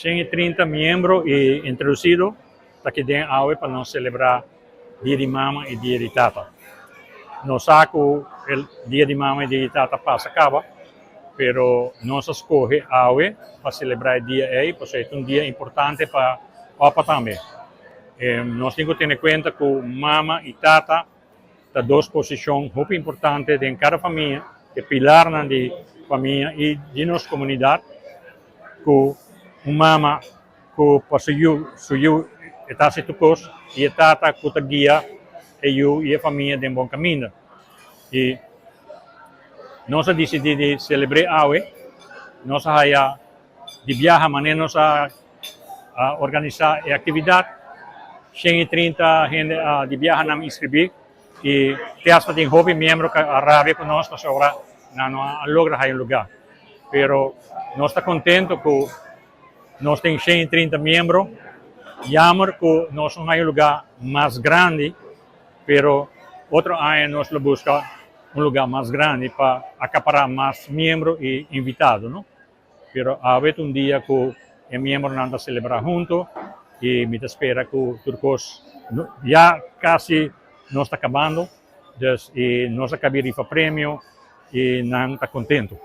130 membros e introduzido aqui dentro para nós celebrar Dia de Mama e Dia de Tata. Nós sabemos que o Dia de Mama e Dia de Tata passa acaba, pero nós escolhe para celebrar o dia aí, porque é um dia importante para Opa também. Nós temos que ter em conta que Mama e Tata têm duas posições muito importantes em cada família, que pilar na família e de nossa comunidade, que Mama que passayu está se tocos e Tata que guia e a família de bom caminho. E nós decidimos celebrar hoje, nós vamos de viagem, mas nós organizar a atividade. 130 gente de viagem não inscrever e tem tem hobby membro que arrabe conosco agora não logra um lugar. Pero nós está contento que nós temos 130 membros. Jammer que nós não um lugar mais grande, pero outro ano nós busca lugar mais grande para acaparar mais membros e invitados, não? Pero há um dia que os membros não celebrar junto e me espera que o Turcos já quase nós está acabando, e nós acabamos de prêmio e não está contento.